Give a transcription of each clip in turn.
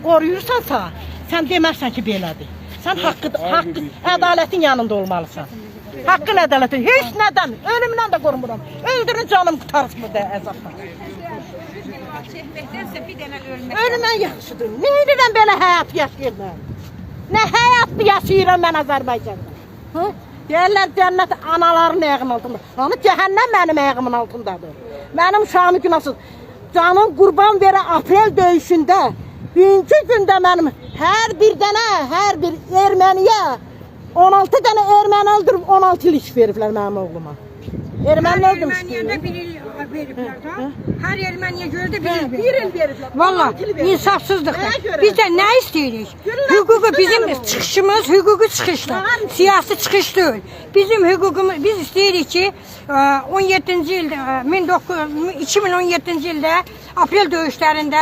qoruyursansa, sən deməzsən ki, belədir. Sən haqqı, ədalətin yanında olmalısan. Haqqın, ədalətin, heç nədən, ölümdən də qorumuram. Öldürün, canım qutarsın burada əzabdan. Ölümdən yaxşıdır. Nə edirəm belə həyat yaşayırlar? Nə həyat yaşayıram mən Azərbaycanda? Deyirlər, cənnət anaların ayağının altında. Hani cəhənnəm mənim ayağımın altındadır. Mənim uşağımı günahsız. Canım qurban verə aprel döyüşündə, bugünkü gündə mənim hər bir erməniyə 16 dənə erməni öldürüb 16 il iş veriblər mənim oğluma. Erməni öldürmüşdür. Erməniyə də bir il veriblər da. Hər erməniyə görə də bir il veriblər. Bir il veriblər. Valla insafsızlıqdır. Biz də nə istəyirik? Hüququ bizim çıxışımız hüququ çıxışdır. Siyasi çıxış deyil. Bizim hüququmuz, biz istəyirik ki 17-ci ildə 2017-ci ildə aprel döyüşlərində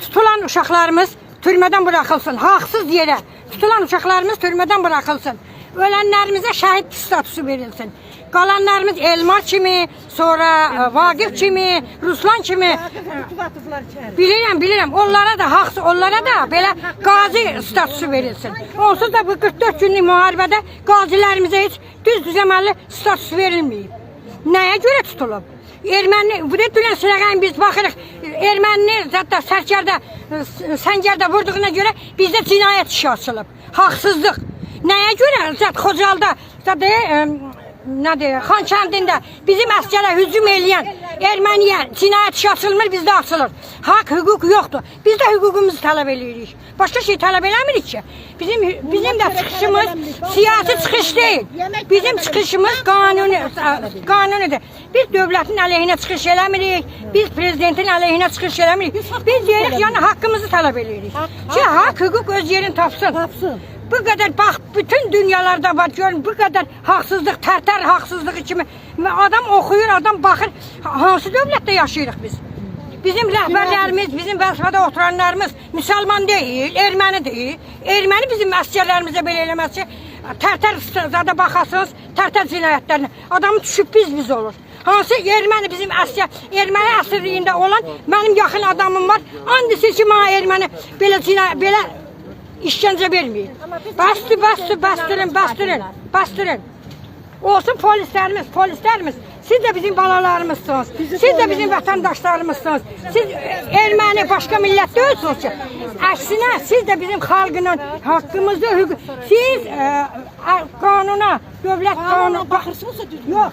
tutulan uşaqlarımız türmədən buraxılsın. Haqsız yerə tutulan uşaqlarımız türmədən buraxılsın. Ölənlərimizə şəhid statusu verilsin. Qalanlarımız Elmar kimi, sonra Vaqif kimi, Ruslan kimi bilirəm. Onlara da haqsız, onlara da belə qazi statusu verilsin. Onsuz da bu 44 günlük müharibədə qazilərimizə heç düz-düzəməlli status verilməyib. Nəyə görə tutulub? Erməni, bu da dünən sırağayın biz baxırıq, ermənini zaten səngərdə vurduğuna görə bizdə cinayət işi açılıb. Haqsızlıq. Nəyə görə? Xocalda, Xankəndində bizim əsgərə hücum eləyən erməniyə cinayət işi açılmır, bizdə açılır. Haqq, hüquq yoxdur. Biz də hüququmuzu tələb edirik. Başqa şey tələb eləmirik ki. Bizim də çıxışımız siyasi çıxış deyil. Bizim çıxışımız qanunidir. Biz dövlətin əleyhinə çıxış eləmirik. Biz prezidentin əleyhinə çıxış eləmirik. Biz deyirik, yəni haqqımızı tələb edirik. Ki, haqq, hüquq öz yerini tapsın. Bu qədər, bax, bütün dünyalarda var, görün, bu qədər haqsızlıq, tərtər haqsızlığı kimi. Adam oxuyur, adam baxır, hansı dövlətdə yaşayırıq biz? Bizim rəhbərlərimiz, bizim vəzifədə oturanlarımız müsəlman deyil, erməni deyil. Erməni bizim əsgərlərimizə belə eləməz ki, tərtər zada baxasınız, tərtər cinayətlərini. Adamı düşüb biz olur. Hansı erməni bizim erməni əsirliyində olan mənim yaxın adamım var. Andisi ki, mənə erməni belə işgəncə verməyin. Bastırın. Olsun polislərimiz. Siz də bizim balalarımızsınız. Siz də bizim vətəndaşlarımızsınız. Siz erməni başqa millət deyilsiniz ki. Əksinə, siz də bizim xalqının haqqımızı, siz qanuna, dövlət qanuna baxırsınızsa düzgün. Yox,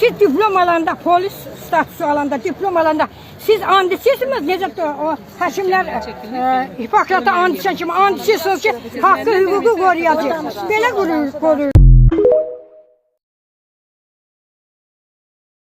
siz diplom alanda, polis statusu alanda, diplom alanda siz andisisiniz, necə o həkimlər Hipokrata andisiyən kimi andisisiniz ki, haqqı, hüququ qoruyacaq. Belə qoruyur.